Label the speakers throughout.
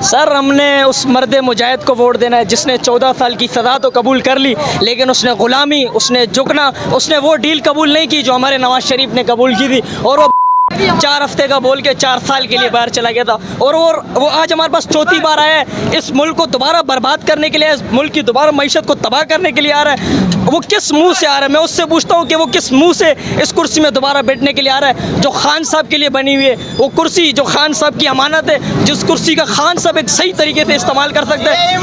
Speaker 1: Sir हमने उस मर्द मुजाहिद को वोट देना है जिसने 14 साल की सज़ा तो कबूल कर ली, लेकिन उसने ग़ुलामी, उसने झुकना, उसने वो डील कबूल नहीं की जो हमारे नवाज शरीफ ने कबूल की थी। और वो 4 हफ्ते का बोल के 4 साल के लिए बाहर चला गया था। और वो आज हमारे पास चौथी बार आया है इस मुल्क को दोबारा बर्बाद करने के लिए, इस मुल्क की दोबारा मईशत को तबाह करने के लिए आ रहा है। वो किस मुंह से आ रहा है? मैं उससे पूछता हूँ कि वो किस मुंह से इस कुर्सी में दोबारा बैठने के लिए आ रहा है जो खान साहब के लिए बनी हुई है। वो कुर्सी जो खान साहब की अमानत है, जिस कुर्सी का खान साहब एक सही तरीके से इस्तेमाल कर सकते हैं,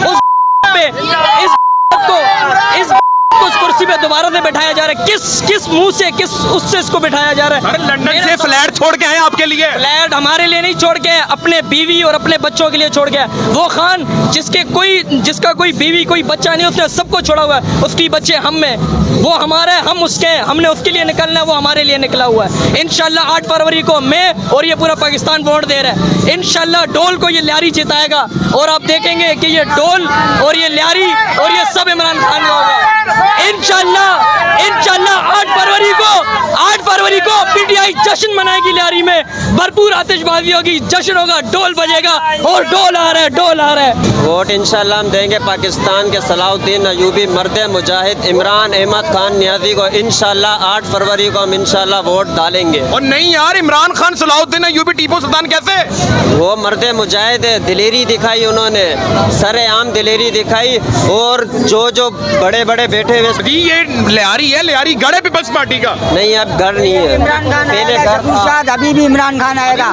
Speaker 1: उस कुर्सी पे दोबारा से बैठाया जा रहा है। किस मुंह से, किस उससे इसको बैठाया जा रहा है?
Speaker 2: लंदन से फ्लैट छोड़ के आए आपके लिए।
Speaker 1: फ्लैट हमारे लिए नहीं छोड़ के आए, अपने बीवी और अपने बच्चों के लिए छोड़ के आए। वो खान जिसका कोई बीवी कोई बच्चा नहीं, उसने सबको छोड़ा हुआ है। उसकी बच्चे हम में, वो हमारे, हम उसके, हमने उसके लिए निकलना है, वो हमारे लिए निकला हुआ है। इंशाल्लाह 8 फरवरी को मैं और ये पूरा पाकिस्तान वोट दे रहा है। इंशाल्लाह डोल को ये ल्यारी जिताएगा और आप देखेंगे कि ये डोल और ये ल्यारी और ये सब इमरान खान का होगा। इंशाल्लाह 8 फरवरी को पीटीआई जश्न मनाएगी। ल्यारी में भरपूर आतिशबाजी होगी, जश्न होगा, डोल बजेगा और डोल आ रहा है, डोल आ रहा है।
Speaker 3: वोट इंशाल्लाह हम देंगे पाकिस्तान के सलाहुद्दीन अयूबी मर्द मुजाहिद इमरान अहमद खान नियाज़ी को। इंशाल्लाह 8 फरवरी को हम इंशाल्लाह वोट डालेंगे।
Speaker 2: और नहीं यार, इमरान खान सलाहुद्दीन अयूबी टीपू सुल्तान कैसे?
Speaker 3: वो मर्द मुजाहिद है, दिलेरी दिखाई उन्होंने, सरेआम दिलेरी दिखाई। और जो बड़े बड़े बैठे हुए
Speaker 2: जी, ये लियारी है, लियारी गढ़ है पीपल्स पार्टी का।
Speaker 3: नहीं, अब घर नहीं है,
Speaker 4: इमरान खान
Speaker 3: पहले
Speaker 4: आएगा,
Speaker 3: घर
Speaker 4: चकुशाद अभी भी इमरान खान आएगा।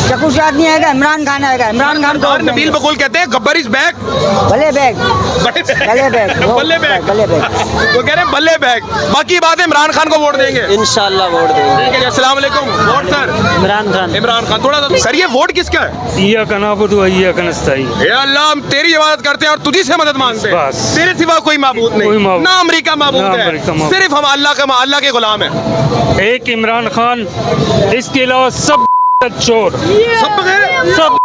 Speaker 4: चकुशाद नहीं आएगा, इमरान खान आएगा। इमरान खान को
Speaker 2: नबील बकूल कहते हैं गब्बर इज बैक।
Speaker 4: भले बैग,
Speaker 2: बल्ले
Speaker 4: भले बैग,
Speaker 2: बल्ले बैग,
Speaker 4: भले बैग।
Speaker 2: वो कह रहे हैं बल्ले बैग। बाकी बात है, इमरान खान को वोट देंगे
Speaker 3: इंशाल्लाह वोट देंगे।
Speaker 2: ठीक है, अस्सलाम वालेकुम। Vote sir Imran Khan. थोड़ा सा सर, ये वोट किसका है?
Speaker 5: इय्याका नअबुदु व इय्याका नस्तईन।
Speaker 2: हे अल्लाह, हम तेरी इबादत करते हैं और तुझी से मदद मांगते हैं।
Speaker 5: बस।
Speaker 2: तेरे सिवा कोई माबूद
Speaker 5: कोई
Speaker 2: नहीं,
Speaker 5: माबूद।
Speaker 2: ना अमेरिका माबूद
Speaker 5: ना
Speaker 2: है,
Speaker 5: अमेरिका माबूद।
Speaker 2: सिर्फ हम अल्लाह के गुलाम हैं।
Speaker 5: एक इमरान खान, इसके अलावा सब चोर,
Speaker 2: सब बगैर
Speaker 5: सब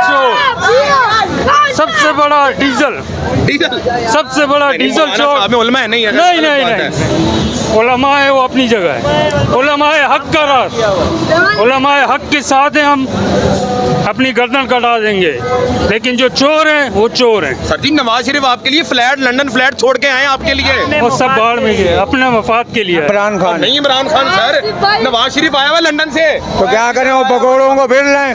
Speaker 5: चोर। सबसे बड़ा डीजल,
Speaker 2: डीजल,
Speaker 5: सबसे बड़ा डीजल चोर।
Speaker 2: हमें उलमा है नहीं है?
Speaker 5: नहीं, उलमा है, वो अपनी जगह है। उलमा हक का राज, उलमा हक के साथ हैं, हम अपनी गर्दन कटा देंगे। लेकिन जो चोर हैं वो चोर हैं।
Speaker 2: सर जी, नवाज शरीफ आपके लिए फ्लैट, लंदन फ्लैट छोड़ के आए आपके लिए।
Speaker 5: वो सब बाहर में गए, अपने मफाद के लिए।
Speaker 6: इमरान खान
Speaker 2: नहीं, इमरान खान सर, नवाज शरीफ आया हुआ लंदन से।
Speaker 6: तो क्या करें, वो पकौड़ों को फिर लें।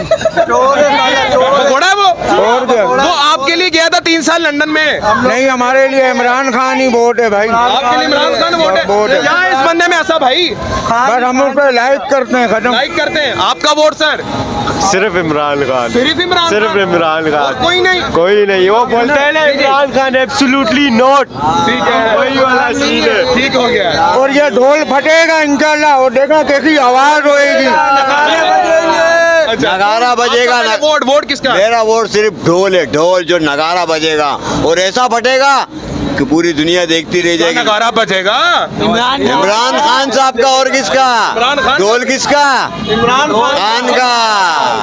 Speaker 2: घोड़ा है वो।
Speaker 6: और क्या?
Speaker 2: वो आपके लिए गया था 3 साल लंदन में।
Speaker 6: नहीं, हमारे लिए इमरान खान ही वोट है भाई।
Speaker 2: आपके लिए इमरान खान वोट है। क्या है इस बंदे में ऐसा भाई?
Speaker 6: बस हम उस पर लाइक करते हैं, खत्म।
Speaker 2: लाइक करते हैं। आपका वोट सर?
Speaker 7: सिर्फ इमरान खान,
Speaker 2: सिर्फ इमरान,
Speaker 7: सिर्फ इमरान खान,
Speaker 2: कोई नहीं।
Speaker 7: कोई नहीं। वो बोलते हैं ना इमरान खान एब्सोल्युटली नॉट।
Speaker 2: ठीक है,
Speaker 7: वही वाला सीन है।
Speaker 2: ठीक हो गया।
Speaker 6: और ये ढोल फटेगा इंशाल्लाह, और देखा कैसी आवाज होएगी।
Speaker 7: नगारा बजेगा ना।
Speaker 2: वोट किसका?
Speaker 7: मेरा वोट सिर्फ ढोल है, ढोल जो नगारा बजेगा और ऐसा फटेगा कि पूरी दुनिया देखती रह जाएगी।
Speaker 2: नगारा बजेगा
Speaker 7: इमरान खान साहब का और किसका?
Speaker 2: इमरान खान।
Speaker 7: ढोल किसका?
Speaker 2: इमरान
Speaker 7: खान का।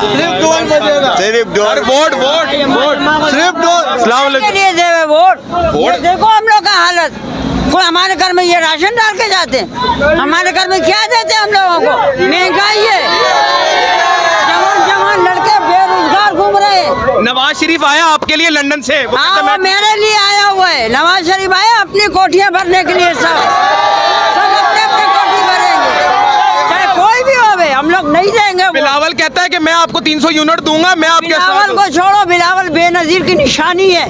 Speaker 2: सिर्फ ढोल बजेगा,
Speaker 7: सिर्फ ढोल।
Speaker 2: वोट सिर्फ ढोल। अस्सलाम वालेकुम।
Speaker 4: के लिए दे हुए वोट। ये देखो हम लोग का हालत, कोई हमारे घर में ये राशन डाल के जाते हैं, हमारे घर में क्या देते हैं हम लोगों को? महंगाई है, जवान लड़के बेरोजगार घूम रहे हैं।
Speaker 2: नवाज शरीफ आया आपके लिए लंदन से। वो
Speaker 4: हाँ,
Speaker 2: कहता
Speaker 4: वो
Speaker 2: मैं
Speaker 4: मेरे लिए आया हुआ है। नवाज शरीफ आया अपनी कोठियाँ भरने के लिए। सब अपने अपने कोठी भरेंगे, चाहे कोई भी होवे, हम लोग नहीं देंगे।
Speaker 2: बिलावल कहता है कि मैं आपको 300 यूनिट दूंगा, मैं आपके साथ
Speaker 4: बिलावल
Speaker 2: हूं।
Speaker 4: को छोड़ो, बिलावल बेनजीर की निशानी है,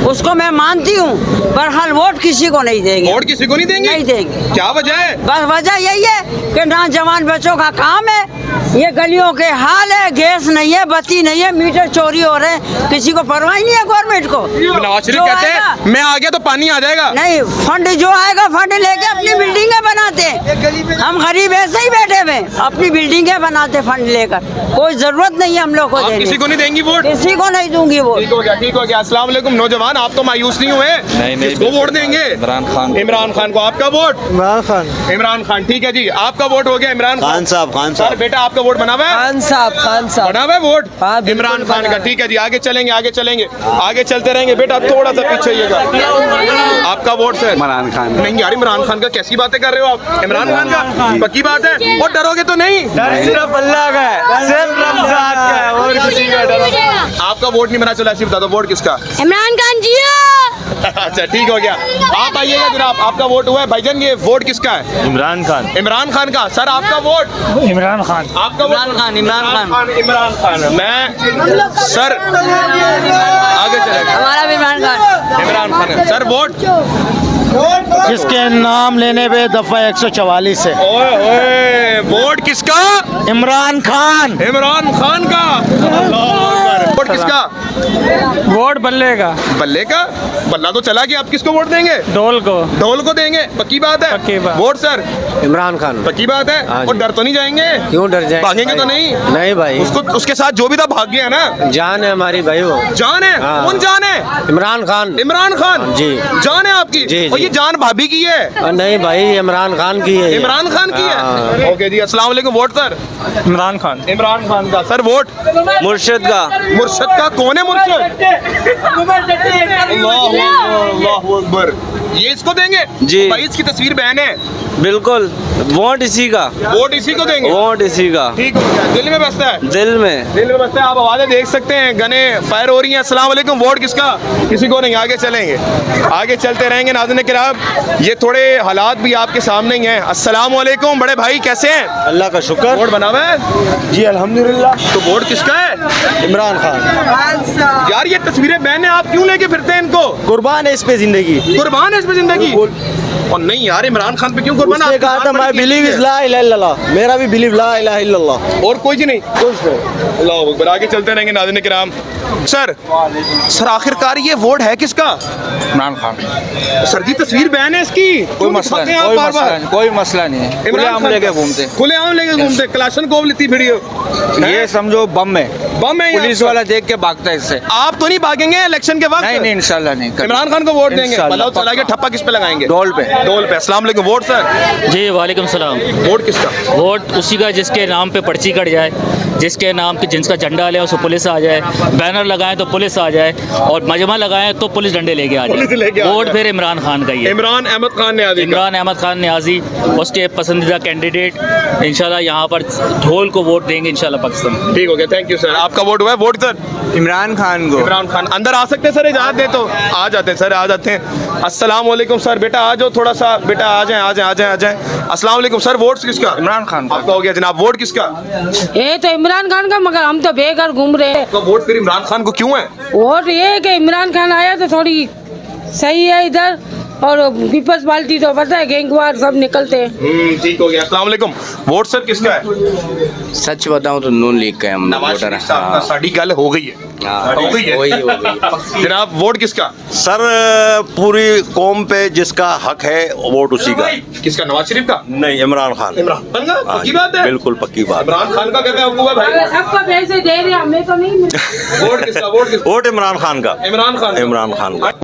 Speaker 4: उसको मैं मानती हूँ, पर हाल वोट किसी को नहीं देंगे।
Speaker 2: वोट किसी को नहीं देंगे?
Speaker 4: नहीं देंगे।
Speaker 2: क्या वजह है?
Speaker 4: बस वजह यही है कि ना जवान बच्चों का काम है, ये गलियों के हाल है, गैस नहीं है, बत्ती नहीं है, मीटर चोरी हो रहे हैं, किसी को परवाह नहीं है गवर्नमेंट को।
Speaker 2: नवाज शरीफ
Speaker 4: जो
Speaker 2: कहते
Speaker 4: आएगा-
Speaker 2: हैं मैं आ गया तो पानी आ जाएगा।
Speaker 4: नहीं, फंड जो आएगा फंड लेके अपनी बिल्डिंगें बनाते हैं। हम गरीब ऐसे ही बैठे हुए अपनी बिल्डिंगें बनाते फंड लेकर, कोई जरूरत नहीं है हम लोग को
Speaker 2: आप
Speaker 4: देने
Speaker 2: किसी को नहीं देंगी वोट?
Speaker 4: किसी को नहीं दूंगी वोट।
Speaker 2: ठीक हो गया, ठीक हो गया। अस्सलाम वालेकुम नौजवान, आप तो मायूस नहीं हुए?
Speaker 8: नहीं,
Speaker 2: किसको वोट देंगे?
Speaker 8: इमरान खान।
Speaker 2: इमरान खान को। आपका वोट?
Speaker 6: इमरान खान।
Speaker 2: इमरान खान। ठीक है जी, आपका वोट हो गया इमरान
Speaker 7: खान साहब, खान
Speaker 2: सर
Speaker 7: साहब।
Speaker 2: बेटा आपका वोट बना हुआ है?
Speaker 4: खान साहब
Speaker 2: बना हुआ है वोट?
Speaker 4: हाँ, बिल्कुल
Speaker 2: इमरान खान
Speaker 4: बना
Speaker 2: का।
Speaker 4: है।
Speaker 2: ठीक है जी, आगे चलेंगे, आगे चलेंगे, आगे चलते रहेंगे। बेटा थोड़ा सा पीछे आइएगा। आपका वोट सर?
Speaker 8: इमरान खान।
Speaker 2: नहीं यार, इमरान खान का कैसी बातें कर रहे हो आप? इमरान खान का पक्की बात है? और डरोगे तो नहीं?
Speaker 6: सिर्फ अल्लाह का है, सिर्फ रमजान का है और किसी का डर नहीं।
Speaker 2: आपका वोट नहीं बना, चलो ऐसे बता दो वोट किसका?
Speaker 8: इमरान खान जी
Speaker 2: अच्छा ठीक हो गया। आप आइएगा जनाब, आपका वोट हुआ है भाईजान, ये वोट किसका है?
Speaker 6: इमरान खान।
Speaker 2: इमरान खान का। सर आपका वोट?
Speaker 5: इमरान खान।
Speaker 2: आपका
Speaker 1: इमरान खान, इमरान खान।
Speaker 2: इमरान खान। मैं सर आगे चलेगा।
Speaker 4: हमारा भी इमरान खान।
Speaker 2: इमरान खान। Sir vote?
Speaker 6: जिसके नाम लेने पे दफा 144 है।
Speaker 2: ओए ओए, वोट किसका?
Speaker 6: इमरान खान।
Speaker 2: इमरान खान का। अल्लाह अकबर। वोट किसका?
Speaker 5: वोट बल्ले का।
Speaker 2: बल्ले का? बल्ला तो चला गया, आप किसको वोट देंगे?
Speaker 5: ढोल को।
Speaker 2: ढोल को देंगे, पक्की बात है?
Speaker 5: पक्की बात।
Speaker 2: Vote sir?
Speaker 6: इमरान खान।
Speaker 2: पक्की बात है?
Speaker 6: हाँ जी।
Speaker 2: और डर तो नहीं जाएंगे?
Speaker 6: क्यों डर जाएंगे?
Speaker 2: भागेंगे तो नहीं?
Speaker 6: नहीं भाई,
Speaker 2: उसको उसके साथ जो भी था भाग गया ना।
Speaker 6: जान है हमारी भाई वो।
Speaker 2: जान है?
Speaker 6: हाँ।
Speaker 2: कौन जान है?
Speaker 6: इमरान खान।
Speaker 2: इमरान खान।
Speaker 6: जी।
Speaker 2: जान है आपकी?
Speaker 6: जी,
Speaker 2: और
Speaker 6: जी।
Speaker 2: ये जान भाभी की है?
Speaker 6: नहीं भाई, इमरान खान की है ये।
Speaker 2: इमरान खान की
Speaker 6: हाँ।
Speaker 2: है? ओके जी, अस्सलाम वालेकुम। Vote sir?
Speaker 5: इमरान खान।
Speaker 2: इमरान खान का। Sir vote?
Speaker 3: मुर्शिद का।
Speaker 2: मुर्शद का। कौन है मुर्शद? अल्लाहु अकबर। ये इसको देंगे?
Speaker 3: जी।
Speaker 2: भाई इसकी तस्वीर बहन है।
Speaker 3: बिल्कुल, वोट इसी का।
Speaker 2: वोट इसी को देंगे?
Speaker 3: वोट इसी का।
Speaker 2: ठीक हो गया। दिल में बसता है?
Speaker 3: दिल में।
Speaker 2: दिल में बसता है। आप आवाजें देख सकते हैं, गने फायर हो रही हैं। अस्सलाम वालेकुम। वोट किसका? किसी को नहीं। आगे चलेंगे, आगे चलते रहेंगे। नाज़रीन किराम, ये थोड़े हालात भी आपके सामने ही हैं। अस्सलाम वालेकुम बड़े भाई, कैसे हैं?
Speaker 6: अल्लाह का शुक्र।
Speaker 2: वोट बना हुआ है?
Speaker 6: जी अल्हम्दुलिल्लाह।
Speaker 2: तो वोट किसका है?
Speaker 6: इमरान खान।
Speaker 2: यार ये तस्वीरें बहने आप क्यों लेके फिरते हैं इनको?
Speaker 6: कुर्बान है इस पे जिंदगी।
Speaker 2: कुर्बान है इस पे जिंदगी? और नहीं यार, इमरान खान पे क्यों कुर्बान?
Speaker 6: उसने कहा था मैं बिलीव इज ला इलाहा इल्लल्लाह, मेरा भी बिलीव ला इलाहा इल्लल्लाह।
Speaker 2: और कोई जी नहीं?
Speaker 6: कुछ नहीं।
Speaker 2: अल्लाह अकबर। आगे चलते रहेंगे नाज़रीन किराम। सर आखिरकार ये वोट है किसका?
Speaker 5: इमरान खान।
Speaker 2: सर जी तस्वीर बैन है इसकी,
Speaker 5: कोई मसला नहीं, कोई मसला नहीं, कोई मसला नहीं है।
Speaker 2: इमरान लेके घूमते, खुलेआम लेके घूमते, कलाशन कोव लेती फिर
Speaker 5: ये समझो बम है,
Speaker 2: बम है।
Speaker 5: पुलिस वाला देख के भागता है इससे।
Speaker 2: आप तो नहीं भागेंगे इलेक्शन के वक्त?
Speaker 5: नहीं नहीं, इंशाल्लाह नहीं।
Speaker 2: इमरान खान को वोट देंगे?
Speaker 5: इंशाल्लाह,
Speaker 2: भला चला के ठप्पा किस पे लगाएंगे?
Speaker 5: ढोल पे।
Speaker 2: ढोल पे। अस्सलाम वालेकुम। Vote sir?
Speaker 9: जी वालेकुम सलाम।
Speaker 2: वोट किसका?
Speaker 9: वोट उसी का जिसके नाम पे पर्ची कट जाए, जिसके नाम पे जिसका झंडा ले उसको पुलिस आ जाए, बैनर लगाएं तो पुलिस आ जाए, और मजमा लगाएं तो पुलिस डंडे लेके आ
Speaker 2: पुलिस लेके
Speaker 9: जाए।
Speaker 2: आ
Speaker 9: वोट
Speaker 2: जाए।
Speaker 9: फिर इमरान खान का ही है।
Speaker 2: इमरान अहमद खान न्याजी।
Speaker 9: इमरान अहमद खान न्याजी उसके पसंदीदा कैंडिडेट। इंशाल्लाह यहाँ पर ढोल को वोट देंगे इंशाल्लाह पाकिस्तान।
Speaker 2: ठीक हो गया, थैंक यू सर। आपका वोट हुआ है? Vote sir?
Speaker 6: इमरान खान को।
Speaker 2: इमरान खान। अंदर आ सकते हैं सर? इजाजत दे तो आ जाते हैं सर, आ जाते हैं। अस्सलाम वालेकुम सर। बेटा आ जाओ थोड़ा सा, बेटा आ जाए, आ जाए, आ जाए, आ जाए। अस्सलाम वालेकुम सर। वोट किसका?
Speaker 5: इमरान खान।
Speaker 2: आपका हो गया जनाब। वोट किसका?
Speaker 8: ये तो इमरान खान का, मगर हम तो बेघर घूम रहे हैं।
Speaker 2: आपका वोट फिर इमरान खान को क्यों है?
Speaker 8: वोट ये है कि इमरान खान आया तो थोड़ी सही है इधर, और पीपल्स पार्टी तो पता है गैंगवार सब निकलते हैं।
Speaker 2: ठीक हो गया। अस्सलाम वालेकुम। वोट सर किसका है?
Speaker 3: सच बताऊं तो नून लीग का हम
Speaker 2: नवाज शरीफ साहब का। साड़ी गल हो गई है, हो गई है। जनाब वोट किसका?
Speaker 7: सर पूरी कौम पे जिसका हक है वोट उसी का।
Speaker 2: किसका? नवाज शरीफ का?
Speaker 7: नहीं, इमरान खान।
Speaker 2: इमरान खान का? पक्की बात है?
Speaker 7: बिल्कुल पक्की बात।
Speaker 2: इमरान खान का कहते हैं भाई।
Speaker 8: सबको पैसे दे रहे, हमें तो नहीं मिले।
Speaker 2: वोट किसका? वोट किसका?
Speaker 7: वोट इमरान खान का।
Speaker 2: इमरान खान।
Speaker 7: इमरान खान का।